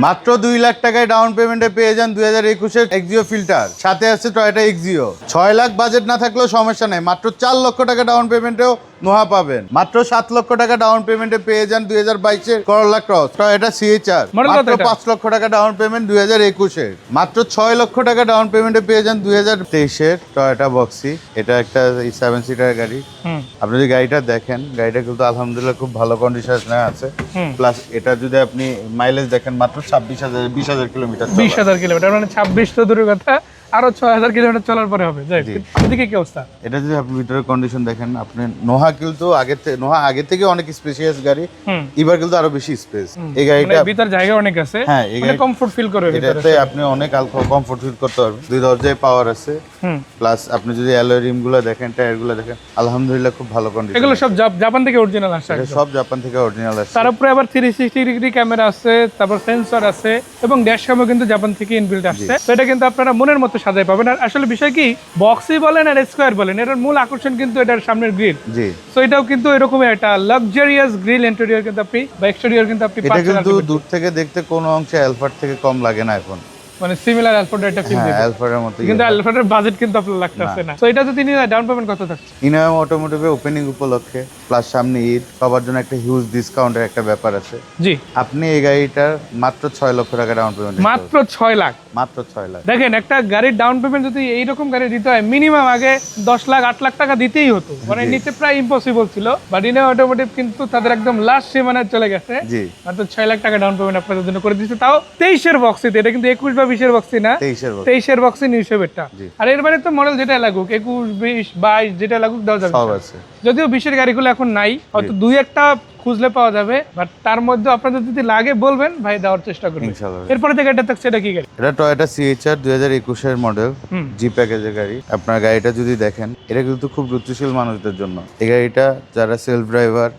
মাত্র 2 লাখ টাকায় ডাউন পেমেন্টে পেয়ে যান 2021-এর এক্সিও ফিল্টার, সাথে আছে টয়োটা এক্সিও। 6 লাখ বাজেট না থাকলেও সমস্যা নেই, মাত্র 4 লক্ষ টাকা ডাউন পেমেন্টেও নোহা পাবেন। মাত্র 7 লক্ষ টাকা ডাউন পেমেন্টে পেয়ে যান 2022-এর করোলা ক্রস, টয়োটা সিএচআর। মাত্র 5 লক্ষ টাকা ডাউন পেমেন্ট 2021-এর। মাত্র 6 লক্ষ টাকা ডাউন পেমেন্টে পেয়ে যান 2023-এর টয়োটা বক্সি। এটা একটা 7 সিটার গাড়ি। আপনি যদি গাড়িটা দেখেন, গাড়িটা কিন্তু আলহামদুলিল্লাহ খুব ভালো কন্ডিশনে আছে। প্লাস এটা যদি আপনি মাইলেজ দেখেন, মাত্র 20,000 কিলোমিটার। 20,000 কিলোমিটার মানে 26 তো দূরের কথা, আরো 6,000 কিলোমিটার চলার পরে হবে। এদিকে কি অবস্থা? এটা যদি আপনি ভিতরের কন্ডিশন দেখেন, আপনি নোহা কিন্তু আগে থেকে অনেক স্পেশিয়াস গাড়ি, এবার কিন্তু আরো বেশি স্পেস। এই গাড়িটা ভিতর জায়গা অনেক আছে, হ্যাঁ, মানে কমফোর্ট ফিল করবে। এটাতে আপনি অনেক কমফোর্ট ফিল করতে পারবেন। 2 দরজায় পাওয়ার আছে। প্লাস আপনি যদি অ্যালয় রিম গুলো দেখেন, টায়ার গুলো দেখেন, আলহামদুলিল্লাহ খুব ভালো কন্ডিশন। এগুলো সব জাপান থেকে অরিজিনাল আসে। এটা সব জাপান থেকে অরিজিনাল আসে। তার উপরে আবার 360 ডিগ্রি ক্যামেরা আছে, তারপর সেন্সর আছে এবং ড্যাশ ক্যামও কিন্তু জাপান থেকে ইনবিল্ট আসছে। তো এটা কিন্তু আপনারা মনের মতো সাজায় পাবেন। আর আসলে বিষয় কি, বক্সি বলেন আর স্কয়ার বলেন, এটার মূল আকর্ষণ কিন্তু এটার সামনের গ্রিল। জি, সো এটাও কিন্তু এরকম একটা লাক্সারিয়াস গ্রিল ইন্টেরিয়র কিন্তু আপনি বা এক্সটেরিয়র কিন্তু আপনি এটা কিন্তু দূর থেকে দেখতে কোনো অংশে অ্যালফার থেকে কম লাগে না এখন, মানে সিমিলার অ্যালফার্ড একটা ফিল দিবে। অ্যালফারের মতো, কিন্তু অ্যালফার্ডের বাজেট কিন্তু আপনার লাগতেছে না। সো এটা যদি নিয়ে ডাউন পেমেন্ট কত থাকছে? ইনোভা অটোমোটিভে ওপেনিং উপলক্ষে প্লাস সামনে ঈদ, সবার জন্য একটা হিউজ ডিসকাউন্টের একটা ব্যাপার আছে। জি, আপনি এই গাড়িটার মাত্র 6 লক্ষ টাকা ডাউন পেমেন্ট। মাত্র 6 লাখ? মাত্র 6 লাখ। দেখেন, একটা গাড়ির ডাউন পেমেন্ট যদি এইরকম গাড়ি দিতে হয়, মিনিমাম আগে 10 লাখ 8 লাখ টাকা দিতেই হতো, মানে নিচে প্রায় ইম্পসিবল ছিল। বাট ইনোভা অটোমোটিভ কিন্তু তাদের একদম লাস্ট সীমানায় চলে গেছে। জি, মাত্র 6 লাখ টাকা ডাউন পেমেন্ট আপনাদের জন্য করে দিচ্ছে, তাও 23-এর বক্সিতে। এটা কিন্তু 21 বা 20-এর বক্সি না, 23-এর বক্সি নিউ শেপেরটা। আর এর বাইরে তো মডেল যেটা লাগুক, 21, 20, 22 যেটা লাগুক দেওয়া যাবে, সব আছে। যদিও 20-এর গাড়িগুলো এখন নাই, হয়তো 2-1টা খুঁজলে পাওয়া যাবে। বাট তার মধ্যে আপনাদের যদি লাগে বলবেন, ভাই দেওয়ার চেষ্টা করবেন ইনশাআল্লাহ। এরপরে থেকে এটা থাকছে, এটা কি গাড়ি? এটা টয়োটা সিএচআর 2021-এর মডেল, জি প্যাকেজের গাড়ি। আপনার গাড়িটা যদি দেখেন, এটা কিন্তু খুব রুচিশীল মানুষদের জন্য। এই গাড়িটা যারা সেলফ ড্রাইভার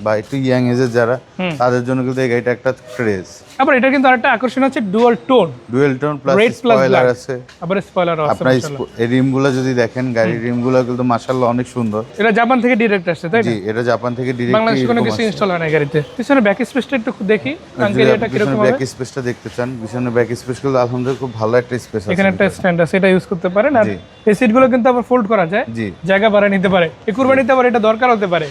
বা একটু ইয়াং এজের যারা, তাদের জন্য কিন্তু এই গাড়িটা একটা ক্রেজ। আবার এটা কিন্তু আরেকটা আকর্ষণ হচ্ছে ডুয়াল টোন প্লাস স্পয়লার আছে। আবার স্পয়লারও আছে। আপনার এই রিমগুলো যদি দেখেন, গাড়ির রিমগুলো কিন্তু মাশাআল্লাহ অনেক সুন্দর। এটা জাপান থেকে ডাইরেক্ট আসছে, তাই না? জি, এটা জাপান থেকে ডাইরেক্ট। বাংলাদেশে কোনো কিছু ইনস্টল হয় না গাড়িতে। পিছনে ব্যাক স্পেসটা একটু দেখি, আঙ্কেরিয়াটা কিরকম হবে। ব্যাক স্পেসটা দেখতে চান? পিছনে ব্যাক স্পেস গুলো আলহামদুলিল্লাহ খুব ভালো একটা স্পেস আছে। এখানে একটা স্ট্যান্ড আছে, এটা ইউজ করতে পারেন। আর এই সিটগুলো কিন্তু আবার ফোল্ড করা যায়, জায়গা বাড়ায় নিতে পারে। এই কুরবানিতে আবার এটা দরকার হতে পারে,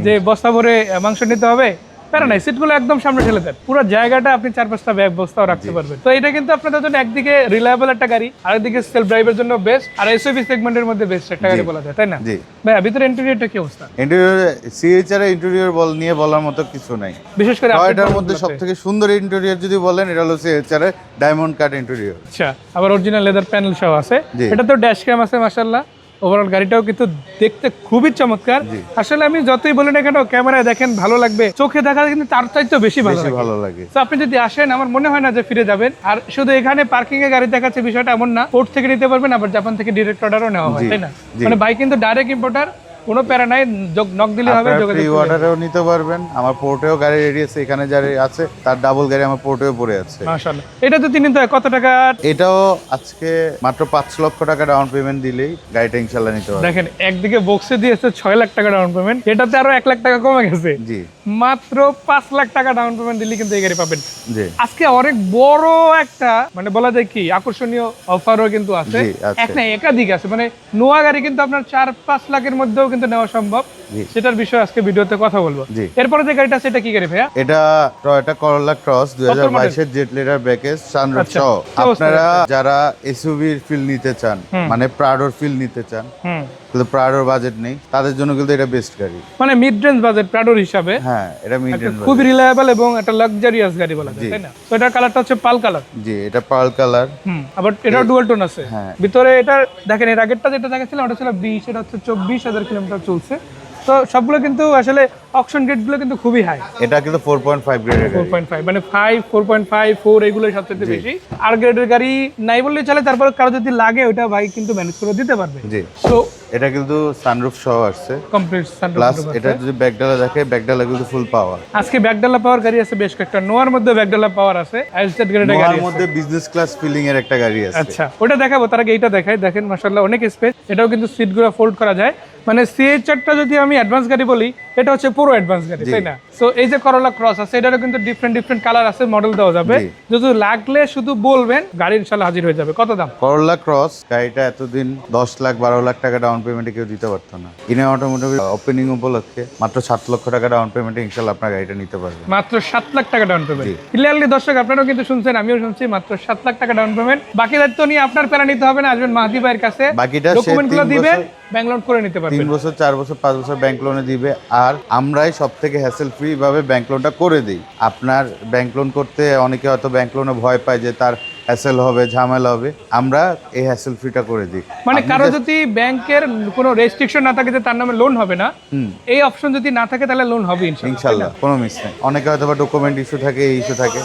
যে বস্তা ভরে মাংস নিতে হবে, প্যারা নাই, সিটগুলো একদম সামনে ঠেলে দেন, পুরো জায়গাটা আপনি 4-5টা ব্যাগ বস্তাও রাখতে পারবেন। তো এটা কিন্তু আপনাদের জন্য একদিকে রিলায়েবল একটা গাড়ি, আরেকদিকে সেলফ ড্রাইভের জন্য বেস্ট, আর এসইউভি সেগমেন্টের মধ্যে বেস্ট একটা গাড়ি বলা যায়, তাই না? ভাই ভিতরে ইন্টেরিয়রটা কি অবস্থা? ইন্টেরিয়র সিএচআর এর ইন্টেরিয়র নিয়ে বলার মতো কিছু নাই। বিশেষ করে টয়োটার মধ্যে সবথেকে সুন্দর ইন্টেরিয়র যদি বলেন, এটা হলো সিএচআর এর ডায়মন্ড কাট ইন্টেরিয়র। আচ্ছা, আবার অরিজিনাল লেদার প্যানেল সহ আছে। এটা তো ড্যাশ ক্যাম আছে মাশাআল্লাহ। ওভারঅল গাড়িটাও কিন্তু দেখতে খুবই চমৎকার। আসলে আমি যতই বলি না কেন, ক্যামেরায় দেখেন ভালো লাগবে, চোখে দেখা কিন্তু তার চাইতে বেশি ভালো লাগে। তো আপনি যদি আসেন, আমার মনে হয় না যে ফিরে যাবেন। আর শুধু এখানে পার্কিং এ গাড়ি দেখাচ্ছে বিষয়টা এমন না, পোর্ট থেকে নিতে পারবেন, আবার জাপান থেকে ডিরেক্ট অর্ডারও নেওয়া হয়, তাই না? মানে বাইক কিন্তু ডাইরেক্ট ইম্পোর্টার, কোনো প্যারা নাই, নক দিলে হবে, যোগাযোগ অর্ডারও নিতে পারবেন। আমার পোর্টেও গাড়ি রেডি আছে, এখানে যারা আছে তার ডাবল গাড়ি আমার পোর্টেও পড়ে আছে। মাশাআল্লাহ। এটা তো তিনি তো কত টাকা? এটাও আজকে মাত্র 5 লক্ষ টাকা ডাউন পেমেন্ট দিলেই গাড়িটা ইনশাআল্লাহ নিতে পারবেন। দেখেন, একদিকে বক্সে দিয়েছে 6 লাখ টাকা ডাউন পেমেন্ট, এটাতে আরো 1 লাখ টাকা কমে গেছে। জি, মাত্র 5 লাখ টাকা ডাউন পেমেন্ট দিলে কিন্তু এই গাড়ি পাবেন। জি, আজকে অনেক বড় একটা, মানে বলা যায় কি, আকর্ষণীয় অফারও কিন্তু আছে। এক না একাধিক আছে, মানে নোয়া গাড়ি কিন্তু আপনার 4-5 লাখের মধ্যেও কিন্তু নেওয়া সম্ভব। সেটার বিষয়ে আজকে ভিডিওতে কথা বলবো। এরপরে যে গাড়িটা আছে, এটা কি গাড়ি ভাইয়া? এটা টয়োটা করোলা ক্রস 2022 এর জেট লেডার ব্যাকেজ সানরুফ সহ। আপনারা যারা এসইউভি এর ফিল নিতে চান, মানে প্রাডোর ফিল নিতে চান, কিন্তু প্রাডোর বাজেট নেই, তাদের জন্য কিন্তু এটা বেস্ট গাড়ি। মানে মিড রেঞ্জ বাজেট প্রাডোর হিসাবে, হ্যাঁ, এটা মিড রেঞ্জ, খুব রিলায়েবল এবং একটা লাক্সারিয়াস গাড়ি বলা যায়, তাই না? তো এটার কালারটা হচ্ছে পাল কালার। জি, এটা পার্ল কালার। আবার এটা ডুয়াল টোন আছে ভিতরে। এটা দেখেন, এর আগেরটা যেটা দেখাচ্ছিলাম ওটা ছিল 20, এটা হচ্ছে 24,000 কিলোমিটার চলছে। তো সবগুলো কিন্তু আসলে অকশন গ্রেডগুলো কিন্তু খুবই হাই। এটা কিন্তু 4.5 গ্রেডের গাড়ি। 4.5 মানে 5, 4.5, 4 এগুলোর সবচেয়ে বেশি। আর গ্রেডের গাড়ি নাই বললেই চলে, তারপর কারো যদি লাগে ওটা ভাই কিন্তু ম্যানেজ করে দিতে পারবে। জি, সো এটা কিন্তু সানরুফ সহ আসছে, কমপ্লিট সানরুফ। প্লাস এটা যদি ব্যাকডালা দেখে, ব্যাকডালা কিন্তু ফুল পাওয়ার। আজকে ব্যাকডালা পাওয়ার গাড়ি আছে বেশ কয়েকটা। নোয়ার মধ্যে ব্যাকডালা পাওয়ার আছে, আইএলজেড গ্রেডের গাড়ি আছে, নোয়ার মধ্যে বিজনেস ক্লাস ফিলিং এর একটা গাড়ি আছে। আচ্ছা, ওটা দেখাবো, তার আগে এইটা দেখাই। দেখেন মাশাআল্লাহ অনেক স্পেস। এটাও কিন্তু সিটগুলো ফোল্ড করা যায়। মানে সিএইচআরটা যদি আমি অ্যাডভান্স গাড়ি বলি, এটা হচ্ছে পুরো অ্যাডভান্স গাড়ি, তাই না? সো এই যে করোলা ক্রস আছে, এটারও কিন্তু ডিফারেন্ট কালার আছে, মডেল দেওয়া যাবে। যদি লাগলে শুধু বলবেন, গাড়ি ইনশাআল্লাহ হাজির হয়ে যাবে। কত দাম? করোলা ক্রস গাড়িটা এতদিন 10 লাখ 12 লাখ টাকা ডাউন পেমেন্টে কেউ দিতে পারতো না। ইনে অটোমোটিভ ওপেনিং উপলক্ষে মাত্র 7 লক্ষ টাকা ডাউন পেমেন্টে ইনশাআল্লাহ আপনার গাড়িটা নিতে পারবেন। মাত্র 7 লাখ টাকা ডাউন পেমেন্ট। ক্লিয়ারলি দর্শক আপনারাও কিন্তু শুনছেন, আমিও শুনছি, মাত্র 7 লাখ টাকা ডাউন পেমেন্ট। বাকি দায়িত্ব নিয়ে আপনার প্যারা নিতে হবে না, আসবেন মাহাদি ভাইয়ের কাছে, বাকিটা ডকুমেন্টগুলো দিবেন, ব্যাংক লোন করে নিতে পারবেন। 3 বছর 4 বছর 5 বছর ব্যাংক লোনে দিবে। আর আমরাই সব থেকে হ্যাসেল ফ্রি ভাবে ব্যাংক লোনটা করে দিই। আপনার ব্যাংক লোন করতে অনেকে হয়তো ব্যাংক লোনে ভয় পায় যে তার হ্যাসেল হবে, ঝামেলা হবে, আমরা এই হ্যাসেল ফ্রিটা করে দিই। মানে কারো যদি ব্যাংকের কোনো রেস্ট্রিকশন না থাকে যে তার নামে লোন হবে না, এই অপশন যদি না থাকে তাহলে লোন হবে ইনশাআল্লাহ, কোনো মিস নেই। অনেকে হয়তো বা ডকুমেন্ট ইস্যু থাকে, এই ইস্যু থাকে,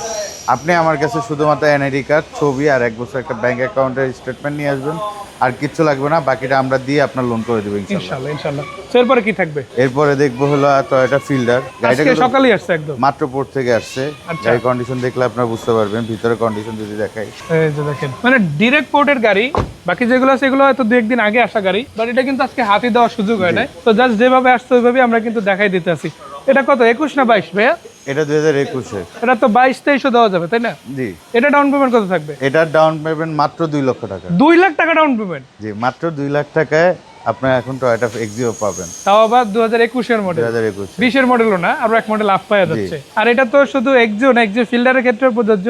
আপনি আমার কাছে শুধুমাত্র এনআইডি কার্ড, ছবি আর 1 বছর একটা ব্যাংক অ্যাকাউন্টের স্টেটমেন্ট নিয়ে আসবেন, আর কিচ্ছু লাগবে না। বাকিটা আমরা দিয়ে আপনার লোন করে দেবো ইনশাআল্লাহ। এরপরে কি থাকবে? এরপরে দেখবো হলো টয়োটা ফিল্ডার। গাড়িটা সকালেই আসছে, একদম মাত্র পোর্ট থেকে আসছে। গাড়ির কন্ডিশন দেখলে আপনারা বুঝতে পারবেন, ভিতরে কন্ডিশন যদি দেখাই, এই যে দেখেন, মানে ডিরেক্ট পোর্টের গাড়ি। বাকি যেগুলো আছে এগুলো হয়তো 2-1 দিন আগে আসা গাড়ি, বাট এটা কিন্তু আজকে হাতে দেওয়ার সুযোগ হয় না। তো জাস্ট যেভাবে আসছে ওইভাবে আমরা কিন্তু দেখাই দিতে আসি। এটা কত, 21 না 22 ভাইয়া? এটা 2021-এর। এটা তো 22-23 দেওয়া যাবে, তাই না? জি। এটা ডাউন পেমেন্ট কত থাকবে? এটার ডাউন পেমেন্ট মাত্র 2 লক্ষ টাকা। 2 লাখ টাকা ডাউন পেমেন্ট? জি, মাত্র 2 লাখ টাকায় আপনারা এখন টয়োটা এক্সিও পাবেন। তাও আবার 2021-এর মডেল, 2021 20-এর মডেলও না, আরো এক মডেল আপ পাওয়া যাচ্ছে। আর এটা তো শুধু এক্সিও না, এক্সিও ফিল্ডারের ক্ষেত্রে প্রযোজ্য।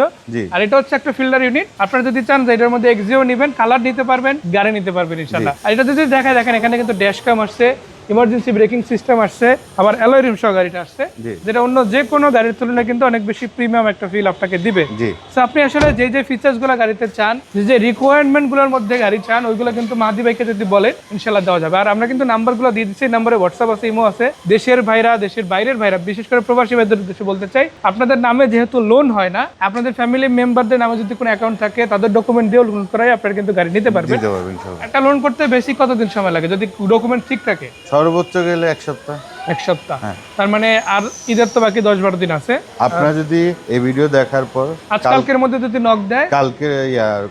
আর এটা হচ্ছে একটা ফিল্ডার ইউনিট। আপনারা যদি চান যে এটার মধ্যে এক্সিও নেবেন, কালার নিতে পারবেন, গাড়ি নিতে পারবেন ইনশাআল্লাহ। আর এটা যদি দেখেন এখানে কিন্তু ড্যাশ ক্যাম আসছে, ইমার্জেন্সি ব্রেকিং সিস্টেম আসছে, আবার অ্যালয় রিম সহ গাড়িটা আসছে, যেটা অন্য যে কোনো গাড়ির তুলনায় কিন্তু অনেক বেশি প্রিমিয়াম একটা ফিল আপনাকে দিবে। সো আপনি আসলে যে ফিচার্সগুলো গাড়িতে চান, যে রিকোয়ারমেন্টগুলোর মধ্যে গাড়ি চান, ওইগুলো কিন্তু মাহাদি ভাইকে যদি বলেন ইনশাআল্লাহ দেওয়া যাবে। আর আমরা কিন্তু নাম্বারগুলো দিয়ে দিচ্ছি, নাম্বারে হোয়াটসঅ্যাপ আছে, ইমো আছে। দেশের ভাইরা, দেশের বাইরের ভাইরা, বিশেষ করে প্রবাসী ভাইদের উদ্দেশ্যে বলতে চাই, আপনাদের নামে যেহেতু লোন হয় না, আপনাদের ফ্যামিলি মেম্বারদের নামে যদি কোনো অ্যাকাউন্ট থাকে, তাদের ডকুমেন্ট দিয়েও লোন করাই আপনারা কিন্তু গাড়ি নিতে পারবেন। একটা লোন করতে বেশি কতদিন সময় লাগে যদি ডকুমেন্ট ঠিক থাকে? সর্বোচ্চ গেলে 1 সপ্তাহ। 1 সপ্তাহ। তার মানে আর ঈদের তো বাকি 10-12 দিন আছে। আপনারা যদি এই ভিডিও দেখার পর আজকালকের মধ্যে যদি নক দেয়, কালকে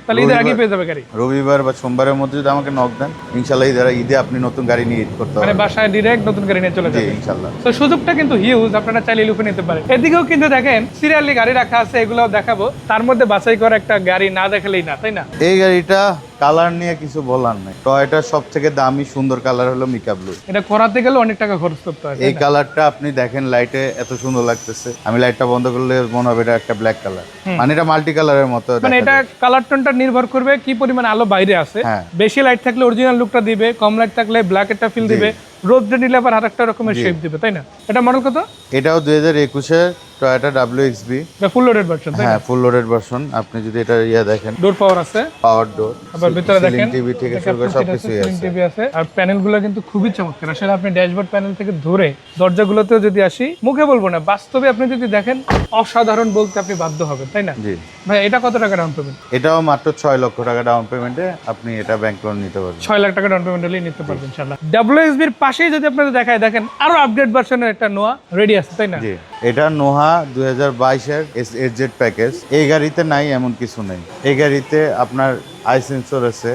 তাহলে ঈদের আগে পেয়ে যাবে গাড়ি। রবিবার বা সোমবারের মধ্যে যদি আমাকে নক দেন, ইনশাআল্লাহ ঈদে আপনি নতুন গাড়ি নিয়ে ঈদ করতে মানে পারবেন। বাসায় ডাইরেক্ট নতুন গাড়ি নিয়ে চলে যাবে ইনশাআল্লাহ। তো সুযোগটা কিন্তু হিউজ, আপনারা চাইলে লুফে নিতে পারেন। এদিকেও কিন্তু দেখেন সিরিয়ালি গাড়ি রাখা আছে, এগুলোও দেখাবো। তার মধ্যে বাছাই করা একটা গাড়ি না দেখালেই না, তাই না? এই গাড়িটা কালার নিয়ে কিছু বলার নাই। টয়োটার সবথেকে দামি সুন্দর কালার হলো মিকা ব্লু। এটা করাতে গেলে অনেক টাকা খরচ করতে হয়। এই কালারটা আপনি দেখেন লাইটে এত সুন্দর লাগতেছে, আমি লাইটটা বন্ধ করলে মনে হবে এটা একটা ব্ল্যাক কালার, মানে এটা মাল্টি কালারের মতো। মানে এটা কালার টোনটা নির্ভর করবে কি পরিমাণ আলো বাইরে আছে। বেশি লাইট থাকলে অরিজিনাল লুকটা দিবে, কম লাইট থাকলে ব্ল্যাক একটা ফিল দিবে, রোদে নিলে আবার আরেকটা রকমের শেপ দিবে, তাই না? এটা মডেল কত? এটাও 2021-এর টয়োটা WXB। এটা ফুল লোডেড ভার্সন, তাই না? হ্যাঁ, ফুল লোডেড ভার্সন। আপনি যদি এটা দেখেন, ডোর পাওয়ার আছে, পাওয়ার ডোর, আবার ভিতরে দেখেন টিভি থেকে শুরু করে সবকিছুই আছে। টিভি আছে। আর প্যানেলগুলো কিন্তু খুবই চমৎকার। আসলে আপনি ড্যাশবোর্ড প্যানেল থেকে ধরে দরজাগুলোতেও যদি আসি, মুখে বলবো না, বাস্তবে আপনি যদি দেখেন, অসাধারণ বলতে আপনি বাধ্য হবেন, তাই না? জি ভাই, এটা কত টাকা ডাউন পেমেন্ট? এটাও মাত্র 6 লক্ষ টাকা ডাউন পেমেন্টে আপনি এটা ব্যাংক লোন নিতে পারবেন। 6 লাখ টাকা ডাউন পেমেন্ট হলেই নিতে পারবেন ইনশাআল্লাহ। WXB এর পাশেই যদি আপনাদের দেখায়, দেখেন আরো আপডেট ভার্সনের একটা নোয়া রেডি আছে, তাই না? জি, এটা নোহা 2022-এর SZ প্যাকেজ। এই গাড়িতে নাই এমন কিছু নেই। এই গাড়িতে আপনার আই সেন্সর আছে,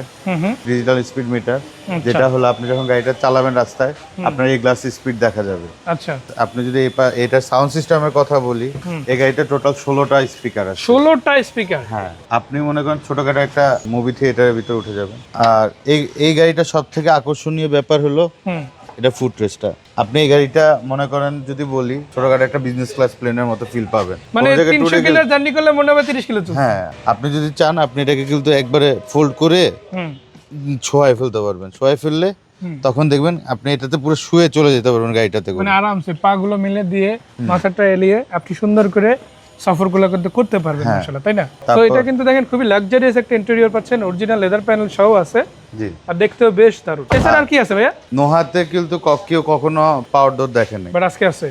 ডিজিটাল স্পিড মিটার, যেটা হলো আপনি যখন গাড়িটা চালাবেন রাস্তায়, আপনার এই গ্লাস স্পিড দেখা যাবে। আচ্ছা, আপনি যদি এটা সাউন্ড সিস্টেমের কথা বলি, এই গাড়িটা টোটাল 16টা স্পিকার আছে। 16টা স্পিকার? হ্যাঁ, আপনি মনে করেন ছোটখাটো একটা মুভি থিয়েটারের ভিতরে উঠে যাবেন। আর এই গাড়িটা সব থেকে আকর্ষণীয় ব্যাপার হলো এটা ফুট রেস্টটা। আপনি এই গাড়িটা মনে করেন যদি বলি, ছোটখাটো একটা বিজনেস ক্লাস প্লেনের মতো ফিল পাবেন। মানে 300 কিলো জার্নি করলে মনে হবে 30 কিলো চলছে। হ্যাঁ, আপনি যদি চান আপনি এটাকে কিন্তু একবারে ফোল্ড করে ছোঁয়ায় ফেলতে পারবেন। ছোঁয়ায় ফেললে তখন দেখবেন আপনি এটাতে পুরো শুয়ে চলে যেতে পারবেন গাড়িটাতে, মানে আরামসে পা গুলো মিলে দিয়ে মাথাটা এলিয়ে আপনি সুন্দর করে সফরগুলো করতে পারবেন মাশাআল্লাহ, তাই না? তো এটা কিন্তু দেখেন খুবই লাক্সারিয়াস একটা ইন্টেরিয়র পাচ্ছেন, অরিজিনাল লেদার প্যানেল সহ আছে। জি, আর দেখতেও বেশ দারুণ। এছাড়া আর কি আছে ভাইয়া? নোহাতে কিন্তু কেউ কখনো পাওয়ার ডোর দেখেনি, বাট আজকে আছে।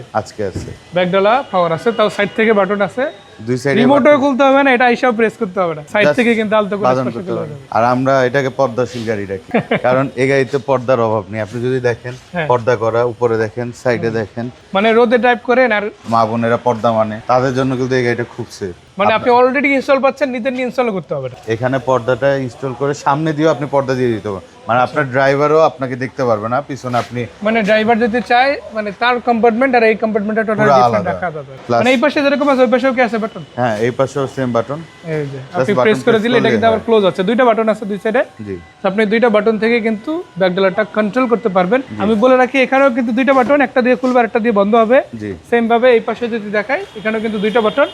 ব্যাকডালা পাওয়ার আছে, তাও সাইড থেকে বাটন আছে, দুই সাইডে রিমোটও খুলতে হবে না, এটা আইসাও প্রেস করতে হবে না, সাইড থেকে কিন্তু আলতো করে স্পর্শ করতে হবে। আর আমরা এটাকে পর্দাশীল গাড়ি রাখি, কারণ এই গাড়িতে পর্দার অভাব নেই। আপনি যদি দেখেন পর্দা করা, উপরে দেখেন, সাইডে দেখেন, মানে রোদে ড্রাইভ করেন আর মা বোনেরা পর্দা মানে, তাদের জন্য কিন্তু এই গাড়িটা খুব সেফ। মানে আপনি অলরেডি ইনস্টল পাচ্ছেন, নিজের নিয়ে ইনস্টল করতে হবে না। এখানে পর্দাটা ইনস্টল করে সামনে দিয়েও আপনি পর্দা দিয়ে দিতে পারেন, মানে আপনার ড্রাইভারও আপনাকে দেখতে পারবে না, পিছনে আপনি মানে ড্রাইভার যদি চায় মানে তার কম্পার্টমেন্ট আর এই কম্পার্টমেন্টটা টোটালি পুরো ডিফারেন্ট আলাদা। রাখা যাবে। Plus- মানে এই পাশে যেরকম আছে ওই পাশেও কি আছে বাটন? হ্যাঁ এই পাশেও সেম বাটন। এই যে আপনি button প্রেস করে press দিলে এটা করলে, কিন্তু আবার ক্লোজ আছে, দুইটা বাটন আছে দুই সাইডে। জি আপনি দুইটা বাটন থেকে কিন্তু ব্যাক ডলারটা কন্ট্রোল করতে পারবেন। আমি বলে রাখি এখানেও কিন্তু দুইটা বাটন, একটা দিয়ে খুলবে আর একটা দিয়ে বন্ধ হবে। জি সেম ভাবে এই পাশে যদি দেখাই এখানেও কিন্তু দুইটা বাটন,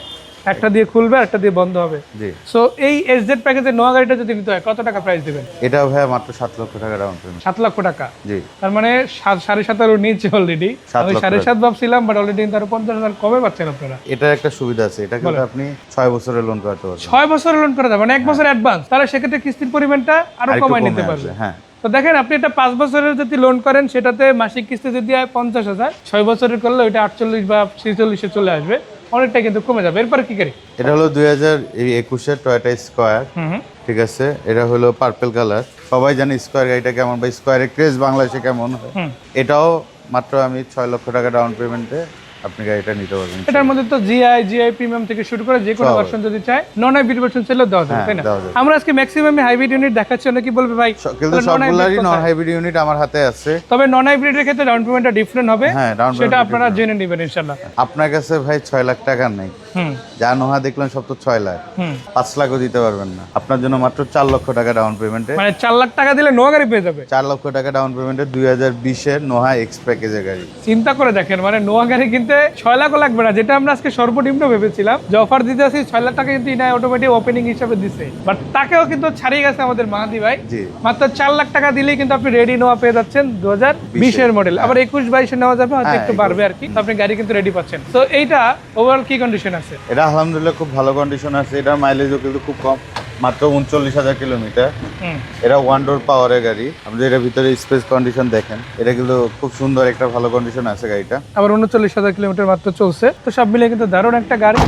একটা দিয়ে খুলবে আর একটা দিয়ে বন্ধ হবে। জি সো এই এসজেড প্যাকেজের নোয়া গাড়িটা যদি নিতে হয় কত টাকা প্রাইস দিবেন? এটাও ভাই মাত্র 7 লক্ষ টাকা ডাউন পেমেন্ট। 7 লক্ষ টাকা। জি তার মানে 7.5 নিচে অলরেডি। 7 আমি লক্ষ 7.5 ভাবছিলাম, বাট অলরেডি কিন্তু আরো 50,000 কমে পাচ্ছেন আপনারা। এটার একটা সুবিধা আছে, এটা কিন্তু আপনি 6 বছরের লোন করতে পারবেন। 6 বছরের লোন করা যাবে মানে 1 বছর অ্যাডভান্স, তাহলে সেক্ষেত্রে কিস্তির পরিমাণটা আরো আরেকটু কমায় কমে নিতে আসবে, পারবে। হ্যাঁ তো দেখেন আপনি এটা 5 বছরের যদি লোন করেন সেটাতে মাসিক কিস্তি যদি হয় 50,000, 6 বছরের করলে ওইটা 48 বা 46 চলে আসবে, অনেকটা কিন্তু কমে যাবে। এরপর কি করি? এটা হলো 2021 এর টয়োটা স্কয়ার, হুম ঠিক আছে। এটা হলো পার্পল কালার, সবাই জানে স্কয়ার গাড়িটা কেমন বা স্কয়ারের ক্রেজ বাংলাদেশে কেমন হয়। হুম। এটাও মাত্র আমি 6 লক্ষ টাকা ডাউন পেমেন্টে আপনি গাড়িটা নিতে পারবেন। এটার মধ্যে তো জিআই প্রিমিয়াম থেকে শুরু করে যে কোনো সব। ভার্সন যদি চায়, নন হাইব্রিড ভার্সন চাইলেও দেওয়া যাবে, হ্যাঁ, তাই না? দেওয়া যাবে। আমরা আজকে ম্যাক্সিমাম হাইব্রিড ইউনিট দেখাচ্ছি, অনেকে বলবে ভাই কিন্তু তাহলে non-hybrid সবগুলারই নন কোথায়? হাইব্রিড ইউনিট আমার হাতে আছে। তবে নন হাইব্রিডের ক্ষেত্রে ডাউন পেমেন্টটা ডিফারেন্ট হবে, হ্যাঁ, down সেটা payment আপনারা জেনে নেবেন ইনশাআল্লাহ। আপনার কাছে ভাই 6 লাখ টাকা নেই, হুম যা নোহা দেখলেন সব তো 6 লাখ, হুম 5 লাখও দিতে পারবেন না। আপনার জন্য মাত্র 4 লক্ষ টাকা ডাউন পেমেন্টে, মানে 4 লাখ টাকা দিলে নোয়া গাড়ি পেয়ে যাবে। 4 লক্ষ টাকা ডাউন পেমেন্টে 2020 এর নোহা এক্স প্যাকেজের গাড়ি। চিন্তা করে দেখেন, মানে নোয়া গাড়ি কিনতে 6 লাখও লাগবে না, যেটা আমরা আজকে সর্বনিম্ন ভেবেছিলাম যে অফার দিতে আসি 6 লাখ টাকা, কিন্তু ইনাই অটোমেটিক ওপেনিং হিসাবে দিছে, বাট তাকেও কিন্তু ছাড়িয়ে গেছে আমাদের মাহাদি ভাই। জি মাত্র 4 লাখ টাকা দিলেই কিন্তু আপনি রেডি নোয়া পেয়ে যাচ্ছেন 2020 এর মডেল। আবার 21-22 নেওয়া যাবে, হয়তো হ্যাঁ, একটু বাড়বে আর কি। তো আপনি গাড়ি কিন্তু রেডি পাচ্ছেন। তো এইটা ওভারঅল কি কন্ডিশন আছে? এটা আলহামদুলিল্লাহ খুব ভালো কন্ডিশন আছে। এটার মাইলেজও কিন্তু খুব কম, মাত্র 39,000 কিলোমিটার। হুম এটা ওয়ান ডোর পাওয়ারের গাড়ি। আপনি এটার ভিতরে স্পেস কন্ডিশন দেখেন, এটা কিন্তু খুব সুন্দর একটা ভালো কন্ডিশন আছে গাড়িটা। আবার 39,000 কিলোমিটার মাত্র চলছে। তো সব মিলিয়ে কিন্তু দারুণ একটা গাড়ি।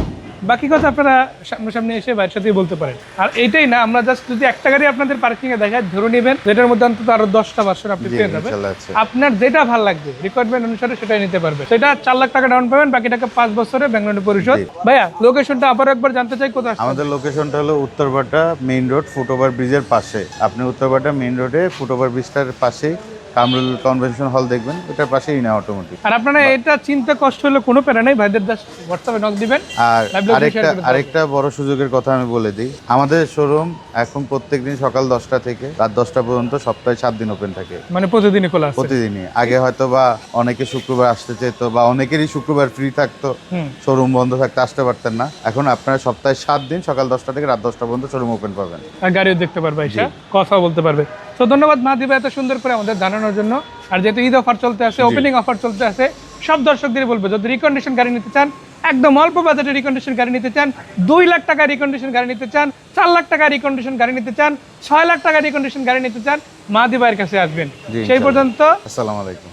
বাকি কথা আপনারা সামনাসামনি এসে বাইরের সাথেই বলতে পারেন। আর এইটাই না, আমরা জাস্ট যদি একটা গাড়ি আপনাদের পার্কিং এ দেখাই, ধরে নেবেন যেটার মধ্যে অন্তত আরো 10টা ভার্সন আপনি জি, পেয়ে যাবেন। ইনশাআল্লাহ আছে। আপনার যেটা ভালো লাগবে রিকোয়ারমেন্ট অনুসারে সেটাই নিতে পারবে। সেটা 4 লাখ টাকা ডাউন পেমেন্ট, বাকি টাকা 5 বছরে ব্যাংক পরিশোধ। ভাইয়া লোকেশনটা আবার একবার জানতে চাই, কোথায় আসছে? আমাদের লোকেশনটা হলো উত্তরপাটা মেইন রোড, ফুটওভার ব্রিজের পাশে। আপনি উত্তরপাটা মেইন রোডে ফুটওভার ব্রিজটার পাশেই কামরুল কনভেনশন হল দেখবেন, ওটার পাশেই না অটোমেটিক। আর আপনারা এটা চিন্তা কষ্ট হলে কোনো প্যারা নেই, ভাইদের জাস্ট হোয়াটসঅ্যাপে নক দিবেন। আর Live location আরেকটা share করে আরেকটা বড় সুযোগের কথা আমি বলে দিই, আমাদের শোরুম এখন প্রত্যেকদিন সকাল 10টা থেকে রাত 10টা পর্যন্ত সপ্তাহে 7 দিন ওপেন থাকে, মানে প্রতিদিনই খোলা আছে। প্রতিদিনই। আগে হয়তো বা অনেকে শুক্রবার আসতে চেত বা অনেকেরই শুক্রবার ফ্রি থাকতো, হুম শোরুম বন্ধ থাকতে আসতে পারতেন না। এখন আপনারা সপ্তাহে 7 দিন সকাল 10টা থেকে রাত 10টা পর্যন্ত শোরুম ওপেন পাবেন। আর গাড়িও দেখতে পারবে, এসে কথাও বলতে পারবে। তো ধন্যবাদ মাহাদি ভাই এত সুন্দর করে আমাদের জানানোর জন্য। আর যেহেতু ঈদ অফার চলতে আছে, ওপেনিং অফার চলতে আছে, সব দর্শকদের বলবো যদি রিকন্ডিশন গাড়ি নিতে চান, একদম অল্প বাজেটে রিকন্ডিশন গাড়ি নিতে চান, 2 লাখ টাকা রিকন্ডিশন গাড়ি নিতে চান, 4 লাখ টাকা রিকন্ডিশন গাড়ি নিতে চান, 6 লাখ টাকা রিকন্ডিশন গাড়ি নিতে চান, মাহাদি ভাইয়ের কাছে আসবেন। জি, সেই পর্যন্ত আসসালামু আলাইকুম।